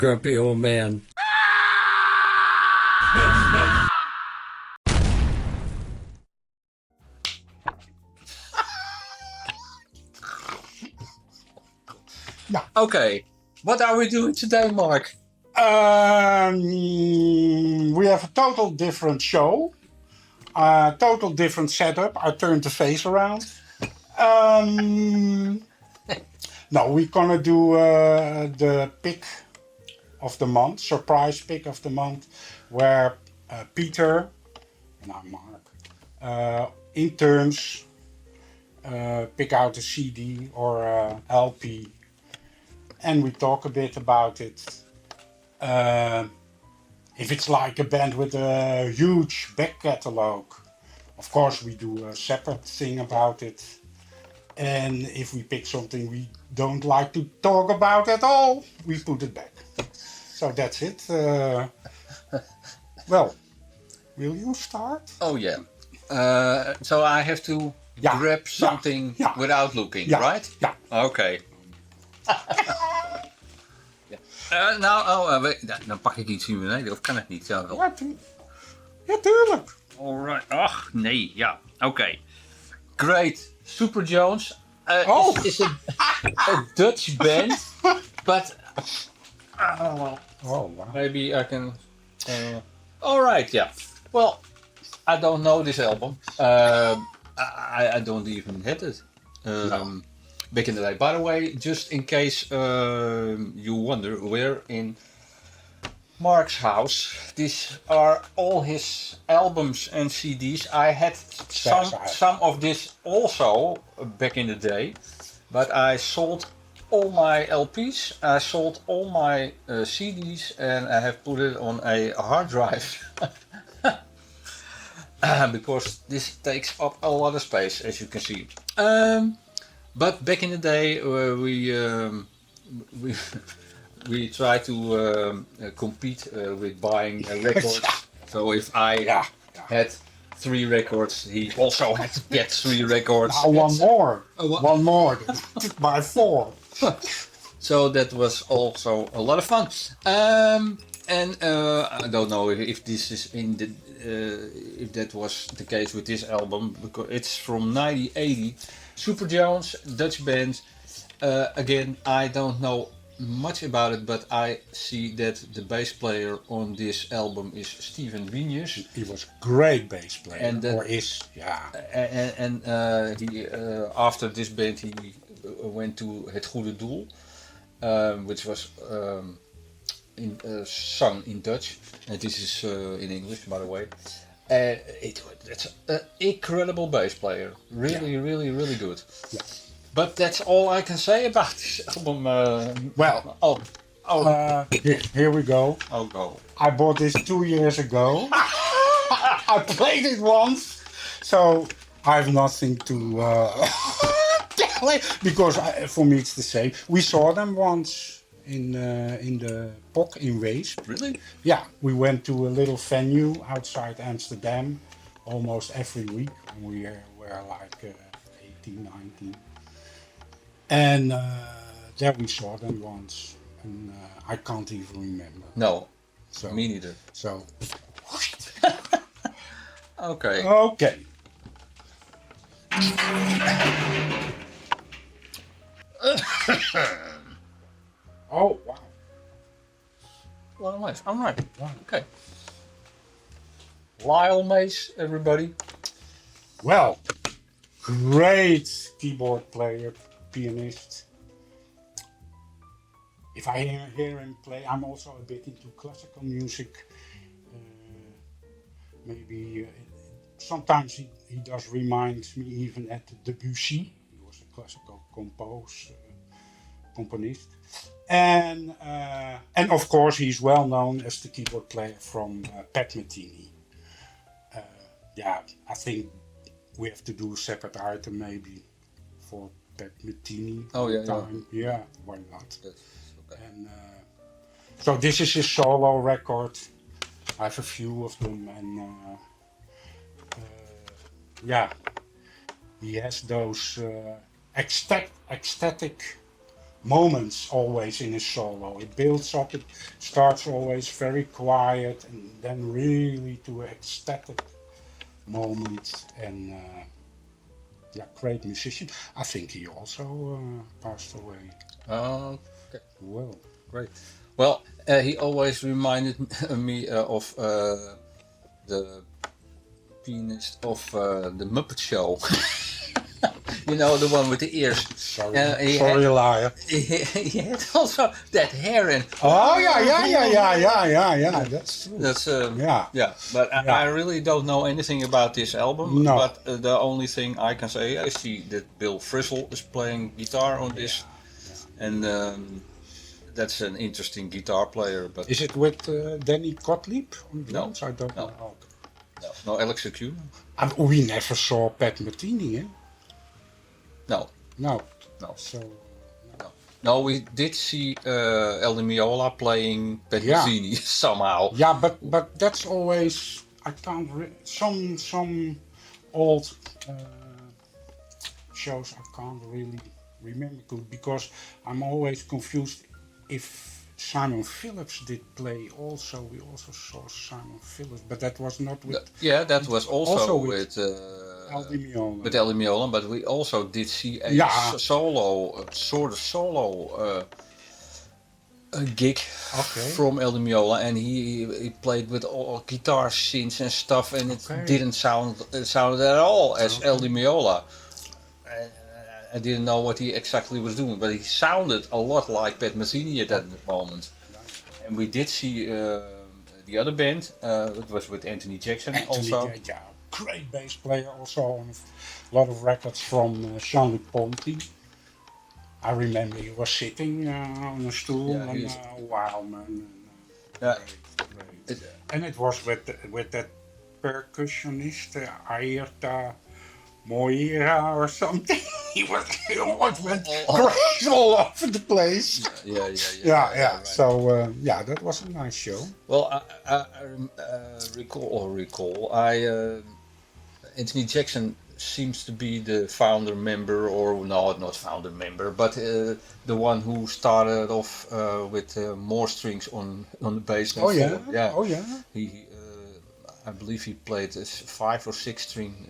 grumpy old man. Okay, what are we doing today, Mark? We have a total different show, total different setup. I turned the face around. No, we're gonna do the pick of the month, surprise pick of the month, where Peter and I'm Mark, in turns, pick out a CD or a LP, and we talk a bit about it. If it's like a band with a huge back catalog, of course we do a separate thing about it. And if we pick something we don't like to talk about at all, we put it back. So that's it. Well, will you start? Oh yeah. So I have to grab something without looking, right? Ja. Okay. Dan pak ik iets in beneden, of kan het niet? Ja, wel. Ja, tuurlijk. Alright. Ach, nee, ja. Oké. Great. Super Jones is a Dutch band, but maybe I can... Alright, yeah. Well, I don't know this album. I don't even hit it. No. Back in the day. By the way, just in case you wonder, we're in Mark's house. These are all his albums and CDs. I had some of this also back in the day, but I sold all my LPs, I sold all my CDs, and I have put it on a hard drive. Because this takes up a lot of space, as you can see. But back in the day, we try to compete with buying records. So if I had 3 records, he also had to get 3 records. Now one more. One more. By 4. So that was also a lot of fun. And I don't know if this is in the if that was the case with this album, because it's from 1980. Super Jones, Dutch band. Again, I don't know much about it, but I see that the bass player on this album is Steven Wienius. He was a great bass player, and that, or is, yeah. And he after this band he went to Het Goede Doel, which was sung in Dutch, and this is in English, by the way. It's an incredible bass player, really good. Yeah. But that's all I can say about this album. Here we go. Oh, go. I bought this 2 years ago. I played it once, so I have nothing to tell it, because for me it's the same. We saw them once in the POC in Wees. Really? Yeah, we went to a little venue outside Amsterdam almost every week. We were like 18, 19. And there we saw them once, and I can't even remember. No, so, me neither. So, okay. Okay. Oh wow! Well, nice. All right. Okay. Lyle Mace, everybody. Well, great keyboard player, pianist. If I hear him play, I'm also a bit into classical music. Maybe sometimes he does remind me even at Debussy. He was a classical componist. And of course he's well known as the keyboard player from Pat Metheny. I think we have to do a separate item maybe for Pat Metheny. Oh yeah, time. Yeah, why not? That's okay. And so this is his solo record. I have a few of them, and he has those ecstatic moments always in his solo. It builds up. It starts always very quiet, and then really to ecstatic moment. And yeah, great musician. I think he also passed away. Okay, Well, great. Well, he always reminded me of the pianist of the Muppet Show. You know, the one with the ears. sorry, He sorry, had, liar. he had also that hair and. Oh yeah. That's true. That's Yeah, yeah, but I yeah. really don't know anything about this album. No. But the only thing I can say, I see that Bill Frisell is playing guitar on this, Yeah. and that's an interesting guitar player. But Is it with Danny Gottlieb on no, drums? I don't no, know. Oh, no Alex Acuna, we never saw Pat Metheny, eh? no, No. no. So No, no, we did see El Miola playing Pat Yeah. Metheny somehow. yeah, but that's always I can't some old shows I can't really remember good because I'm always confused if Simon Phillips did play also. We also saw Simon Phillips, but that was not with Yeah, that was also, also with Al Di Meola. with El Miola, but we also did see a Yeah. solo, sort of solo a gig Okay. from El Miola, and he played with all guitar synths and stuff, and it Okay. didn't sound at all as Okay. El Miola. I didn't know what he exactly was doing, but he sounded a lot like Pat Metheny at that moment. And we did see the other band. It was with Anthony Jackson also. Yeah, great bass player also on a lot of records from Jean-Luc Ponty. I remember he was sitting on a stool Yeah, and he is- wow man. Yeah. Great. It- And it was with that percussionist Ayrta Moira or something. he always went crazy all over the place. Yeah. Right. So yeah, that was a nice show. Well, recall. Anthony Jackson seems to be the founder member, or no, not founder member, but the one who started off with more strings on the bass. Than Oh yeah, four. Yeah. oh yeah. He, I believe he played a 5 or 6 string,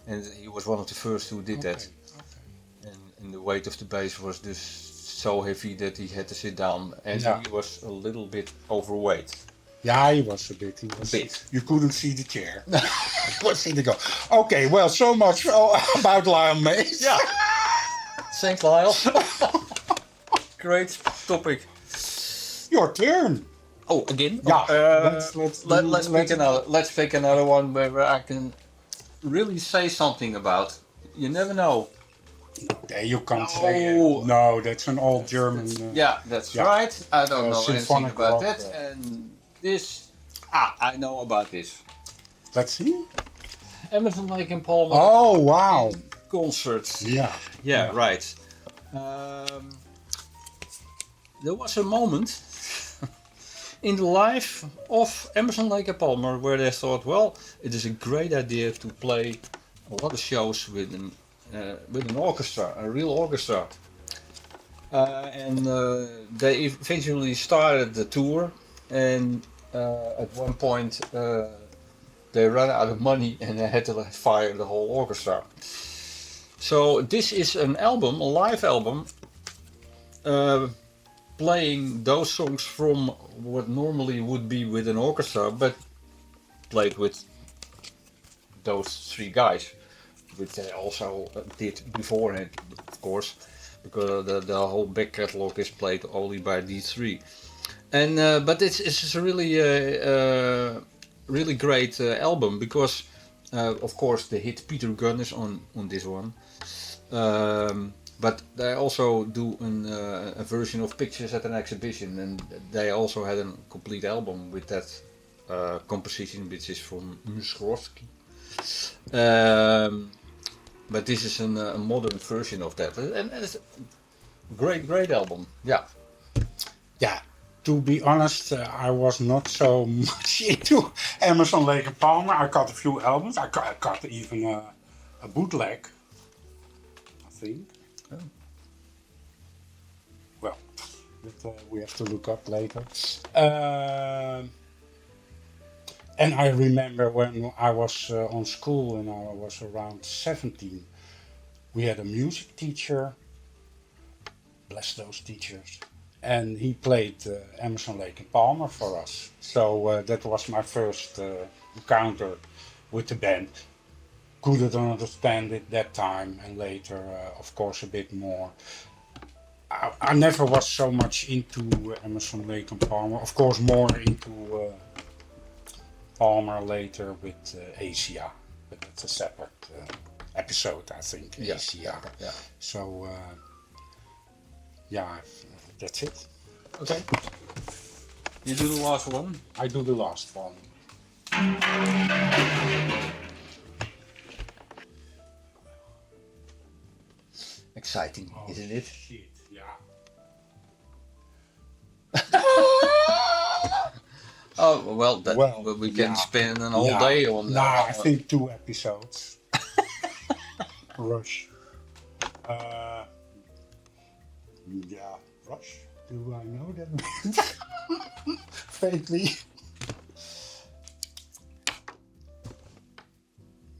and he was one of the first who did that. And the weight of the bass was just so heavy that he had to sit down, and Yeah. he was a little bit overweight. Yeah, he was a bit. He was. Bit. You couldn't see the chair. Let's see the go. Okay, well, so much about Lyle Mays. Yeah. Thanks, Lyle. Great topic. Your turn. Oh, again? Yeah. Let's pick another one where I can really say something about. You never know. There you can't say it. No, that's an old German. Yeah, that's yeah. right. I don't know anything symphonic about rock, that. And this, I know about this. Let's see. Emerson, Lake and Palmer. Oh wow. Concerts. Yeah. Yeah, right. There was a moment in the life of Emerson, Lake and Palmer where they thought, well, it is a great idea to play a lot of shows with an orchestra, a real orchestra. And they eventually started the tour, and at one point they ran out of money and they had to fire the whole orchestra. So this is an album, a live album, playing those songs from what normally would be with an orchestra, but played with those 3 guys, which they also did beforehand, of course, because the whole back catalog is played only by these 3. And but it's a really great album because, of course, the hit Peter Gunn is on this one. But they also do a version of Pictures at an Exhibition, and they also had a complete album with that composition, which is from Mussorgsky. But this is a modern version of that, and it's a great album. Yeah. Yeah. To be honest, I was not so much into Emerson, Lake and Palmer. I got a few albums. I got even a bootleg, I think. Oh. that we have to look up later. And I remember when I was on school and I was around 17, we had a music teacher, bless those teachers, and he played Emerson, Lake and Palmer for us. So that was my first encounter with the band. Couldn't understand it that time, and later, of course, a bit more. I never was so much into Emerson, Lake and Palmer. Of course, more into Palmer later with Asia, but that's a separate episode, I think. Yeah. Asia. Yeah. So yeah, that's it. Okay. You do the last one. I do the last one. Exciting, isn't it? Shit, yeah. Oh well, that Well, we can yeah. spend an whole Yeah. day on that. Nah, I think 2 episodes. Rush. Yeah, Rush. Do I know that? Vaguely.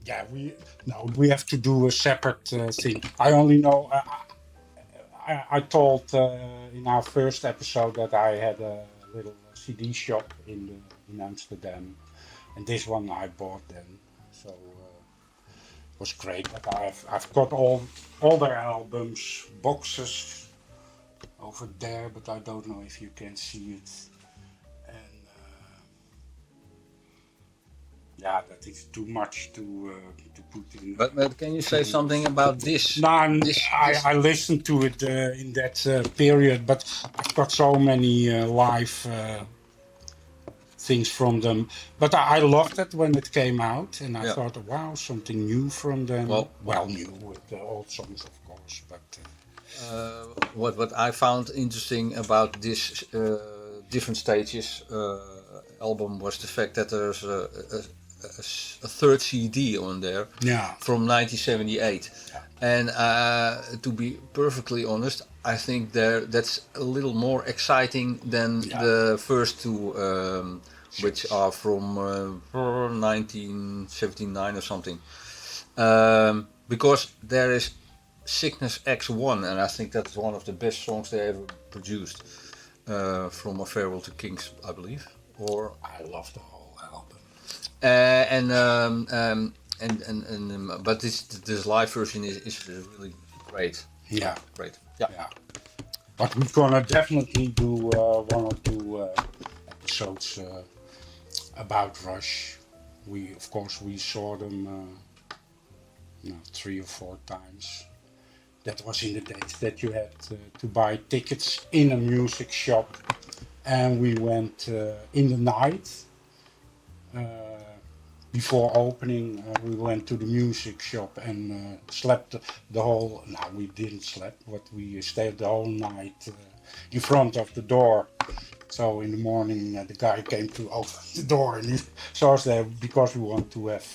Yeah, we have to do a separate thing. I only know. I told in our first episode that I had a little CD shop in Amsterdam, and this one I bought then. So it was great. But I've got all their albums, boxes over there, but I don't know if you can see it. And yeah, that is too much to put in. But can you say something about this? No, This- I listened to it in that period, but I've got so many live things from them. But I loved it when it came out, and I Yeah. thought, wow, something new from them. Well, new with the old songs, of course, but what I found interesting about this different stages album was the fact that there's a third CD on there yeah, from 1978, and to be perfectly honest, I think that's a little more exciting than the first two, which are from 1979 or something, because there is Cygnus X1, and I think that's one of the best songs they ever produced, from A Farewell to Kings, I believe. Or I love the whole album. But this live version is really great. Yeah, Great. Yeah. yeah. But we're gonna definitely do 1 or 2 episodes about Rush. Of course, we saw them 3 or 4 times. That was in the days that you had to buy tickets in a music shop, and we went in the night before opening. We went to the music shop and slept the whole. No, we didn't sleep, but we stayed the whole night in front of the door. So in the morning, the guy came to open the door, and he saw us there because we want to have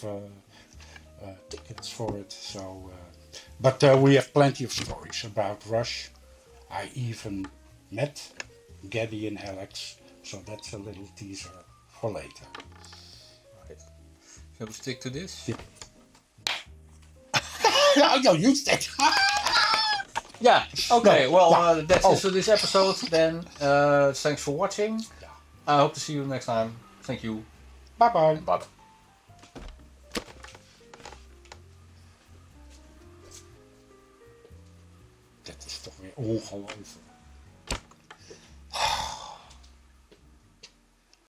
tickets for it. So. But we have plenty of stories about Rush. I even met Geddy and Alex, so that's a little teaser for later. Right. Shall we stick to this? Yeah. No, you said. Yeah. Okay. No, Well, yeah. that's it for this episode. Then, thanks for watching. Yeah. I hope to see you next time. Thank you. Bye bye. Bye. Dat is toch weer ongelooflijk.